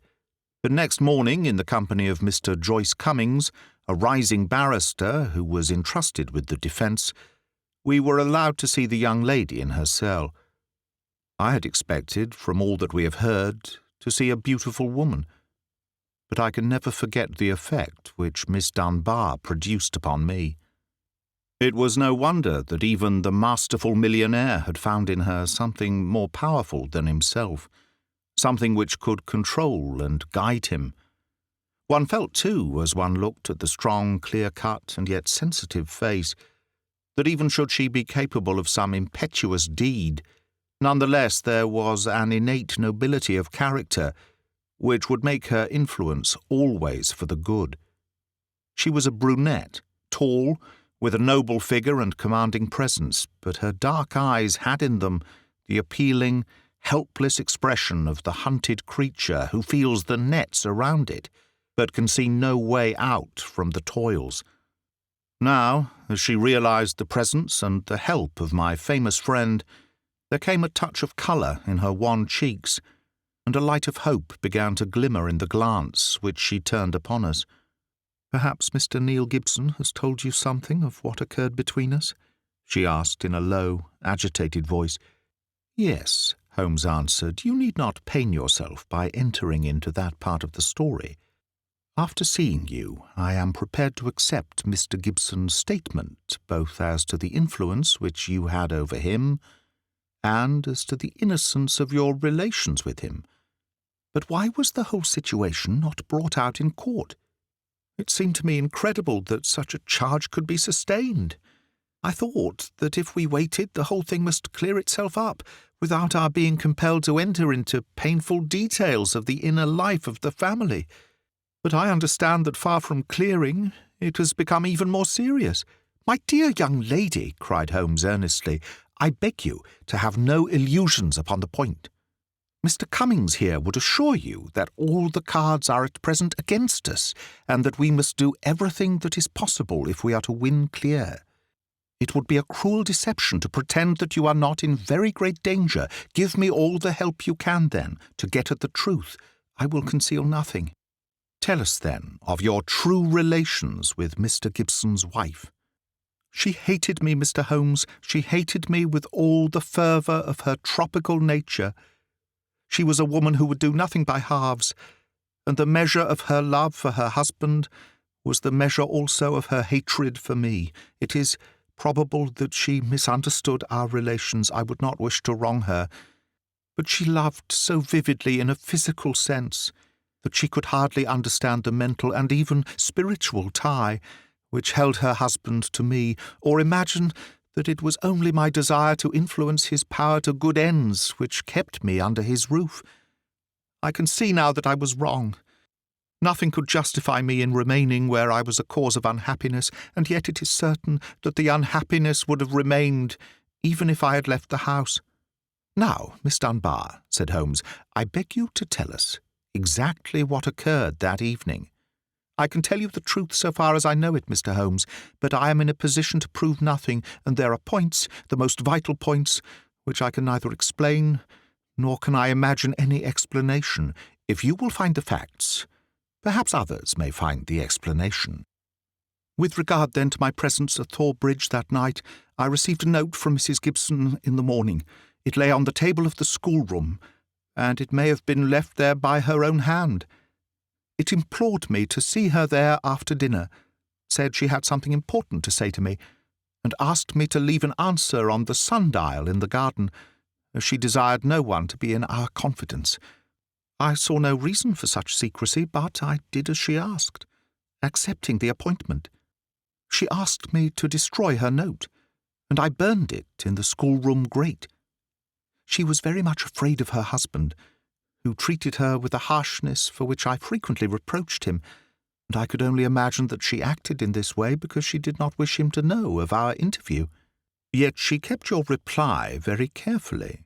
But next morning, in the company of Mr. Joyce Cummings, a rising barrister who was entrusted with the defence, we were allowed to see the young lady in her cell. I had expected, from all that we have heard, to see a beautiful woman, but I can never forget the effect which Miss Dunbar produced upon me. It was no wonder that even the masterful millionaire had found in her something more powerful than himself, something which could control and guide him. One felt, too, as one looked at the strong, clear-cut and yet sensitive face, that even should she be capable of some impetuous deed, nonetheless there was an innate nobility of character which would make her influence always for the good. She was a brunette, tall, with a noble figure and commanding presence, but her dark eyes had in them the appealing, helpless expression of the hunted creature who feels the nets around it, but can see no way out from the toils. Now, as she realized the presence and the help of my famous friend, there came a touch of colour in her wan cheeks, and a light of hope began to glimmer in the glance which she turned upon us. "Perhaps Mr. Neil Gibson has told you something of what occurred between us?" she asked in a low, agitated voice. "Yes," Holmes answered. "You need not pain yourself by entering into that part of the story. After seeing you, I am prepared to accept Mr. Gibson's statement, both as to the influence which you had over him and as to the innocence of your relations with him. But why was the whole situation not brought out in court? It seemed to me incredible that such a charge could be sustained. I thought that if we waited, the whole thing must clear itself up, without our being compelled to enter into painful details of the inner life of the family. But I understand that far from clearing, it has become even more serious." "My dear young lady," cried Holmes earnestly, I beg you to have no illusions upon the point. Mr. Cummings here would assure you that all the cards are at present against us, and that we must do everything that is possible if we are to win clear. It would be a cruel deception to pretend that you are not in very great danger. Give me all the help you can, then, to get at the truth. I will conceal nothing. Tell us, then, of your true relations with Mr. Gibson's wife. She hated me, Mr. Holmes. She hated me with all the fervour of her tropical nature. She was a woman who would do nothing by halves, and the measure of her love for her husband was the measure also of her hatred for me. It is probable that she misunderstood our relations. I would not wish to wrong her, but she loved so vividly in a physical sense that she could hardly understand the mental and even spiritual tie which held her husband to me, or imagine that it was only my desire to influence his power to good ends which kept me under his roof. I can see now that I was wrong. Nothing could justify me in remaining where I was a cause of unhappiness, and yet it is certain that the unhappiness would have remained even if I had left the house. Now, Miss Dunbar, said Holmes, I beg you to tell us exactly what occurred that evening. I can tell you the truth so far as I know it, Mr. Holmes, but I am in a position to prove nothing, and there are points, the most vital points, which I can neither explain, nor can I imagine any explanation. If you will find the facts, perhaps others may find the explanation. With regard, then, to my presence at Thor Bridge that night, I received a note from Mrs. Gibson in the morning. It lay on the table of the schoolroom, and it may have been left there by her own hand. It implored me to see her there after dinner, said she had something important to say to me, and asked me to leave an answer on the sundial in the garden, as she desired no one to be in our confidence. I saw no reason for such secrecy, but I did as she asked, accepting the appointment. She asked me to destroy her note, and I burned it in the schoolroom grate. She was very much afraid of her husband, who treated her with a harshness for which I frequently reproached him, and I could only imagine that she acted in this way because she did not wish him to know of our interview. Yet she kept your reply very carefully.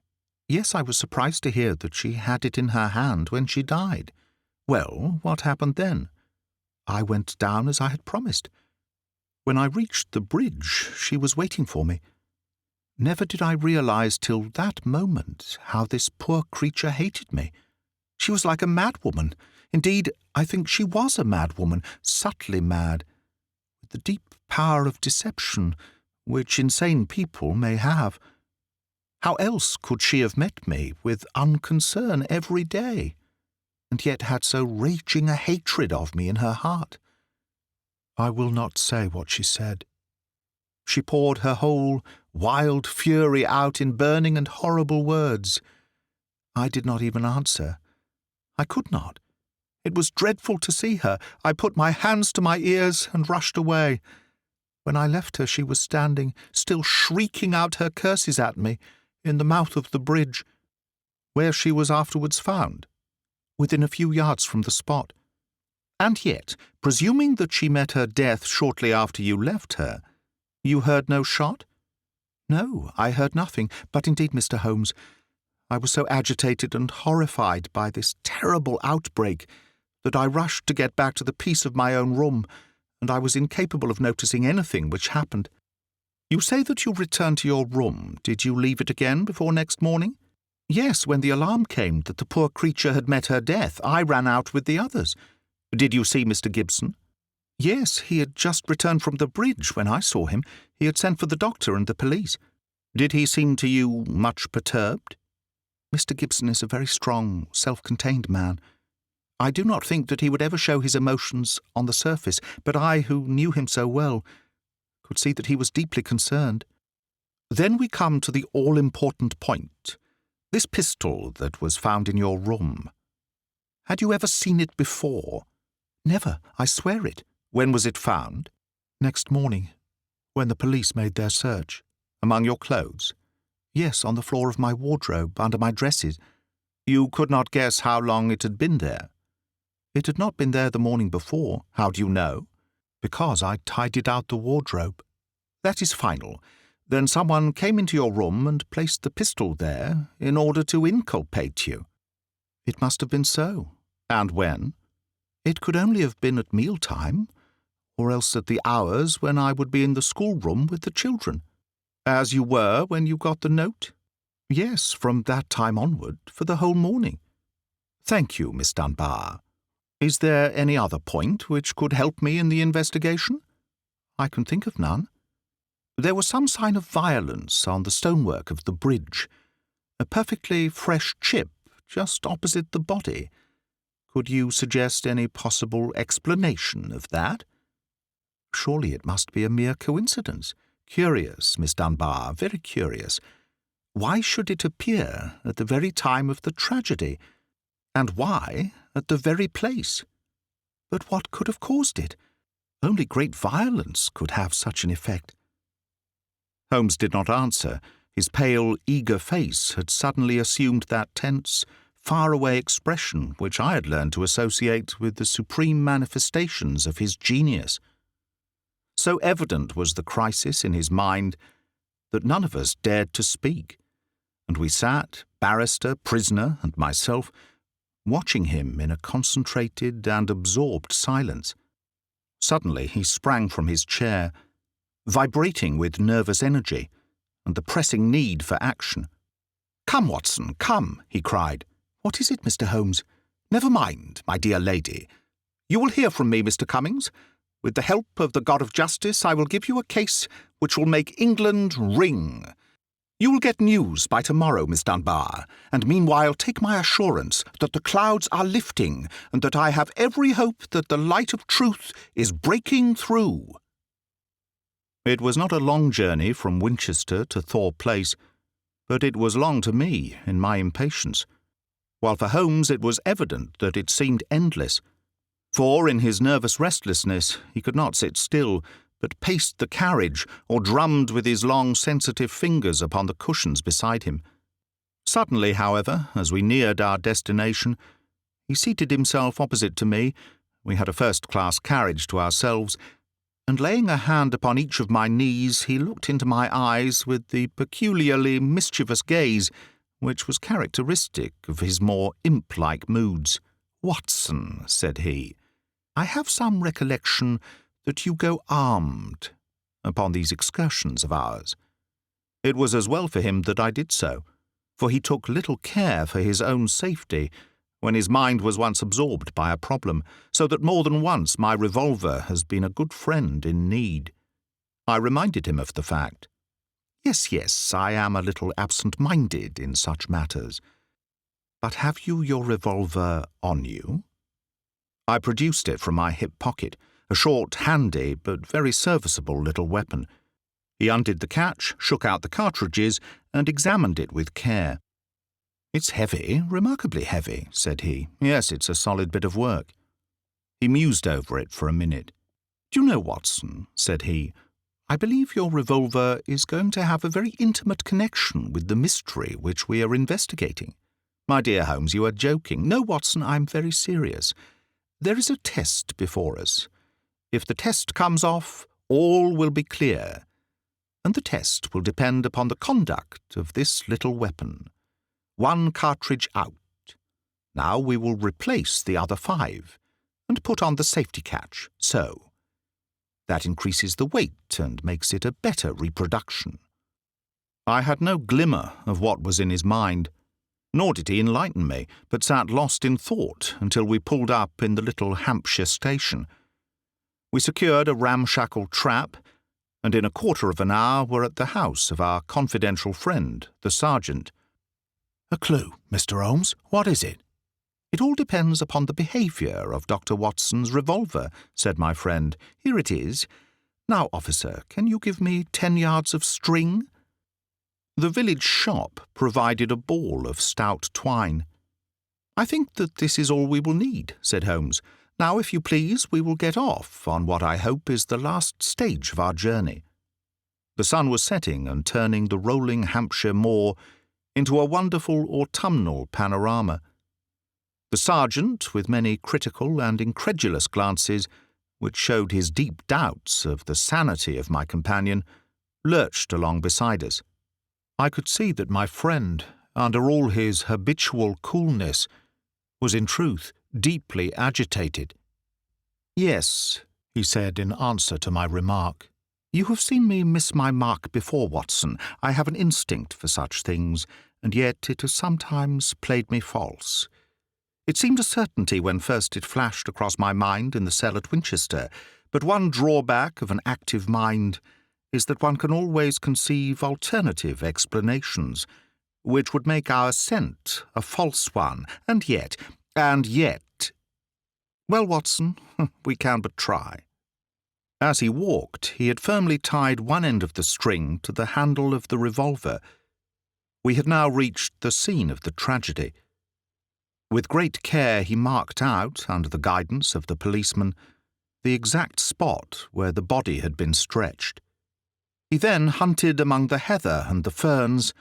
Yes, I was surprised to hear that she had it in her hand when she died. Well, what happened then? I went down as I had promised. When I reached the bridge, she was waiting for me. Never did I realize till that moment how this poor creature hated me. She was like a madwoman. Indeed, I think she was a madwoman, subtly mad, with the deep power of deception which insane people may have. How else could she have met me with unconcern every day, and yet had so raging a hatred of me in her heart? I will not say what she said. She poured her whole wild fury out in burning and horrible words. I did not even answer. I could not. It was dreadful to see her. I put my hands to my ears and rushed away. When I left her, she was standing, still shrieking out her curses at me, in the mouth of the bridge, where she was afterwards found, within a few yards from the spot. And yet, presuming that she met her death shortly after you left her, you heard no shot? No, I heard nothing, but indeed, Mr. Holmes, I was so agitated and horrified by this terrible outbreak that I rushed to get back to the peace of my own room, and I was incapable of noticing anything which happened. You say that you returned to your room. Did you leave it again before next morning? Yes, when the alarm came that the poor creature had met her death, I ran out with the others. Did you see Mr. Gibson? Yes, he had just returned from the bridge when I saw him. He had sent for the doctor and the police. Did he seem to you much perturbed? Mr. Gibson is a very strong, self-contained man. I do not think that he would ever show his emotions on the surface, but I, who knew him so well, could see that he was deeply concerned. Then we come to the all-important point. This pistol that was found in your room. Had you ever seen it before? Never, I swear it. When was it found? Next morning, when the police made their search. Among your clothes? Yes, on the floor of my wardrobe, under my dresses. You could not guess how long it had been there? It had not been there the morning before. How do you know? Because I tidied out the wardrobe. That is final. Then someone came into your room and placed the pistol there in order to inculpate you. It must have been so. And when? It could only have been at mealtime, or else at the hours when I would be in the schoolroom with the children. As you were when you got the note? Yes, from that time onward, for the whole morning. Thank you, Miss Dunbar. Is there any other point which could help me in the investigation? I can think of none. There was some sign of violence on the stonework of the bridge, a perfectly fresh chip just opposite the body. Could you suggest any possible explanation of that? Surely it must be a mere coincidence. Curious, Miss Dunbar, very curious. Why should it appear at the very time of the tragedy? And why at the very place? But what could have caused it? Only great violence could have such an effect. Holmes did not answer. His pale, eager face had suddenly assumed that tense, far-away expression which I had learned to associate with the supreme manifestations of his genius. So evident was the crisis in his mind that none of us dared to speak, and we sat, barrister, prisoner, and myself, watching him in a concentrated and absorbed silence. Suddenly he sprang from his chair, vibrating with nervous energy and the pressing need for action. "Come, Watson, come," he cried. "What is it, Mr. Holmes?" "Never mind, my dear lady. You will hear from me, Mr. Cummings. With the help of the God of Justice, I will give you a case which will make England ring. You will get news by tomorrow, Miss Dunbar, and meanwhile take my assurance that the clouds are lifting and that I have every hope that the light of truth is breaking through." It was not a long journey from Winchester to Thor Place, but it was long to me in my impatience, while for Holmes it was evident that it seemed endless. For in his nervous restlessness he could not sit still, but paced the carriage or drummed with his long sensitive fingers upon the cushions beside him. Suddenly, however, as we neared our destination, he seated himself opposite to me. We had a first-class carriage to ourselves, and laying a hand upon each of my knees, he looked into my eyes with the peculiarly mischievous gaze which was characteristic of his more imp-like moods. "Watson," said he, "I have some recollection that you go armed upon these excursions of ours." It was as well for him that I did so, for he took little care for his own safety when his mind was once absorbed by a problem, so that more than once my revolver has been a good friend in need. I reminded him of the fact. Yes, I am a little absent-minded in such matters. But have you your revolver on you? I produced it from my hip pocket, a short, handy, but very serviceable little weapon. He undid the catch, shook out the cartridges, and examined it with care. "It's heavy, remarkably heavy," said he. "Yes, it's a solid bit of work." He mused over it for a minute. "Do you know, Watson," said he, "I believe your revolver is going to have a very intimate connection with the mystery which we are investigating. My dear Holmes, you are joking. No, Watson, I'm very serious. There is a test before us. If the test comes off, all will be clear, and the test will depend upon the conduct of this little weapon. 1 cartridge out. Now we will replace the other 5 and put on the safety catch, so. That increases the weight and makes it a better reproduction." I had no glimmer of what was in his mind, nor did he enlighten me, but sat lost in thought until we pulled up in the little Hampshire station. We secured a ramshackle trap, and in a quarter of an hour were at the house of our confidential friend, the sergeant. "A clue, Mr. Holmes. What is it?" "It all depends upon the behaviour of Dr. Watson's revolver," said my friend. "Here it is. Now, officer, can you give me 10 yards of string?" The village shop provided a ball of stout twine. "I think that this is all we will need," said Holmes. "Now, if you please, we will get off on what I hope is the last stage of our journey." The sun was setting and turning the rolling Hampshire moor into a wonderful autumnal panorama. The sergeant, with many critical and incredulous glances, which showed his deep doubts of the sanity of my companion, lurched along beside us. I could see that my friend, under all his habitual coolness, was in truth deeply agitated. "Yes," he said in answer to my remark. "You have seen me miss my mark before, Watson. I have an instinct for such things, and yet it has sometimes played me false. It seemed a certainty when first it flashed across my mind in the cell at Winchester, but one drawback of an active mind is that one can always conceive alternative explanations, which would make our scent a false one, and yet... Well, Watson, we can but try." As he walked, he had firmly tied one end of the string to the handle of the revolver. We had now reached the scene of the tragedy. With great care he marked out, under the guidance of the policeman, the exact spot where the body had been stretched. He then hunted among the heather and the ferns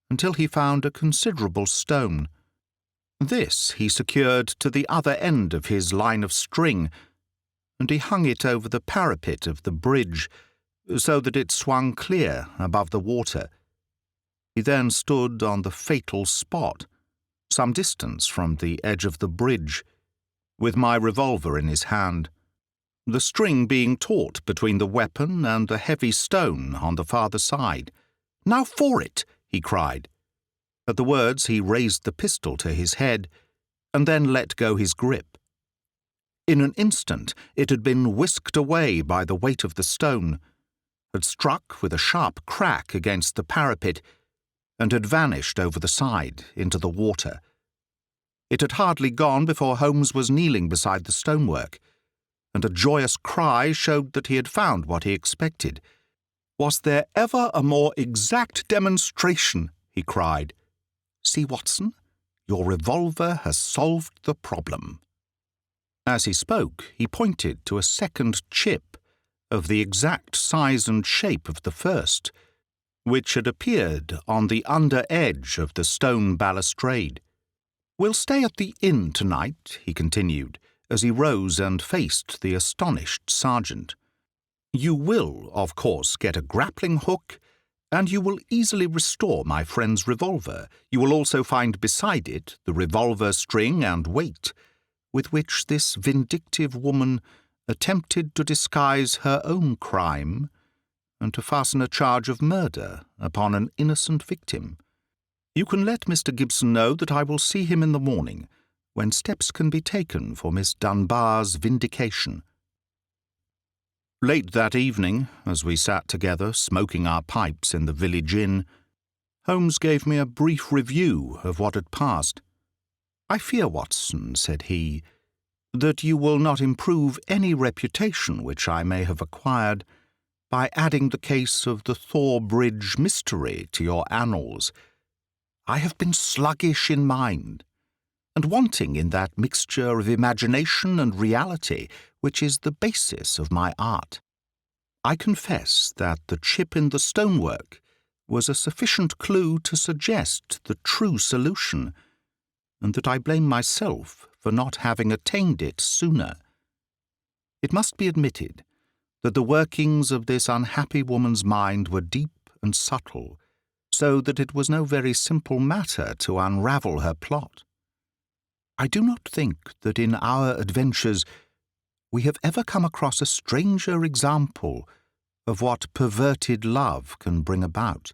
until he found a considerable stone. This he secured to the other end of his line of string, and he hung it over the parapet of the bridge, so that it swung clear above the water. He then stood on the fatal spot, some distance from the edge of the bridge, with my revolver in his hand, the string being taut between the weapon and the heavy stone on the farther side. "Now for it!" he cried. At the words he raised the pistol to his head, and then let go his grip. In an instant it had been whisked away by the weight of the stone, had struck with a sharp crack against the parapet, and had vanished over the side into the water. It had hardly gone before Holmes was kneeling beside the stonework, and a joyous cry showed that he had found what he expected. "Was there ever a more exact demonstration?" he cried. "See, Watson, your revolver has solved the problem." As he spoke, he pointed to a second chip of the exact size and shape of the first, which had appeared on the under edge of the stone balustrade. "We'll stay at the inn tonight," he continued, as he rose and faced the astonished sergeant. "You will, of course, get a grappling hook, and you will easily restore my friend's revolver. You will also find beside it the revolver string and weight with which this vindictive woman attempted to disguise her own crime and to fasten a charge of murder upon an innocent victim. You can let Mr. Gibson know that I will see him in the morning, when steps can be taken for Miss Dunbar's vindication." Late that evening, as we sat together smoking our pipes in the village inn, Holmes gave me a brief review of what had passed. "I fear, Watson," said he, "that you will not improve any reputation which I may have acquired by adding the case of the Thor Bridge mystery to your annals. I have been sluggish in mind, and wanting in that mixture of imagination and reality which is the basis of my art. I confess that the chip in the stonework was a sufficient clue to suggest the true solution, and that I blame myself for not having attained it sooner. It must be admitted that the workings of this unhappy woman's mind were deep and subtle, so that it was no very simple matter to unravel her plot. I do not think that in our adventures we have ever come across a stranger example of what perverted love can bring about.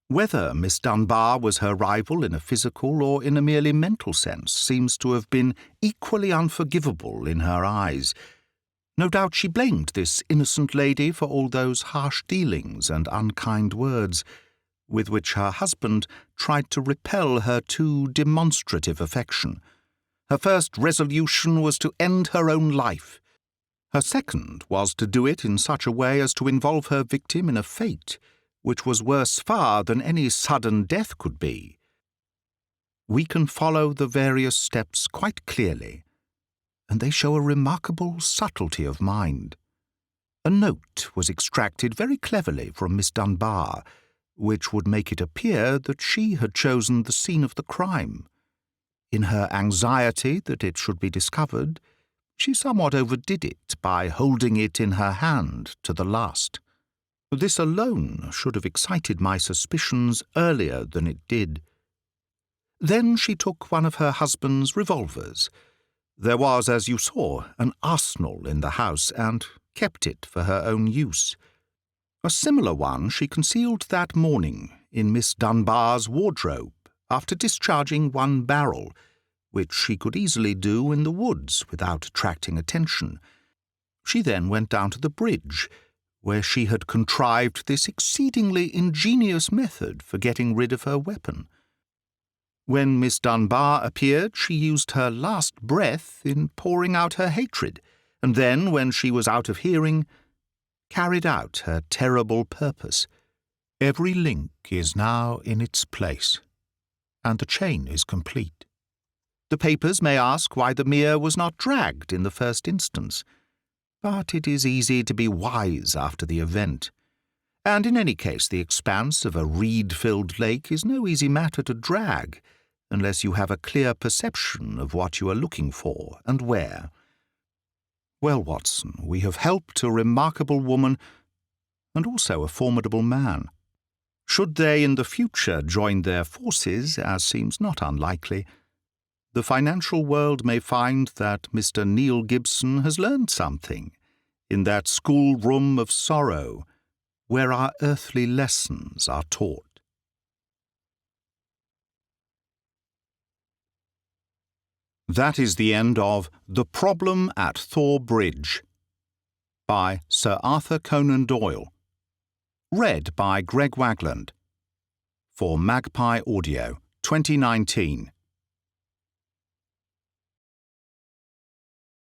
Whether Miss Dunbar was her rival in a physical or in a merely mental sense seems to have been equally unforgivable in her eyes. No doubt she blamed this innocent lady for all those harsh dealings and unkind words with which her husband tried to repel her too demonstrative affection. Her first resolution was to end her own life. Her second was to do it in such a way as to involve her victim in a fate which was worse far than any sudden death could be. We can follow the various steps quite clearly, and they show a remarkable subtlety of mind. A note was extracted very cleverly from Miss Dunbar, which would make it appear that she had chosen the scene of the crime. In her anxiety that it should be discovered, she somewhat overdid it by holding it in her hand to the last. This alone should have excited my suspicions earlier than it did. Then she took one of her husband's revolvers. There was, as you saw, an arsenal in the house, and kept it for her own use. A similar one she concealed that morning in Miss Dunbar's wardrobe after discharging one barrel, which she could easily do in the woods without attracting attention. She then went down to the bridge, where she had contrived this exceedingly ingenious method for getting rid of her weapon. When Miss Dunbar appeared, she used her last breath in pouring out her hatred, and then, when she was out of hearing, carried out her terrible purpose. Every link is now in its place, and the chain is complete. The papers may ask why the mere was not dragged in the first instance, but it is easy to be wise after the event. And in any case, the expanse of a reed-filled lake is no easy matter to drag, unless you have a clear perception of what you are looking for and where. Well, Watson, we have helped a remarkable woman and also a formidable man. Should they in the future join their forces, as seems not unlikely, the financial world may find that Mr. Neil Gibson has learned something in that schoolroom of sorrow where our earthly lessons are taught. That is the end of The Problem at Thor Bridge by Sir Arthur Conan Doyle. Read by Greg Wagland. For Magpie Audio, 2019.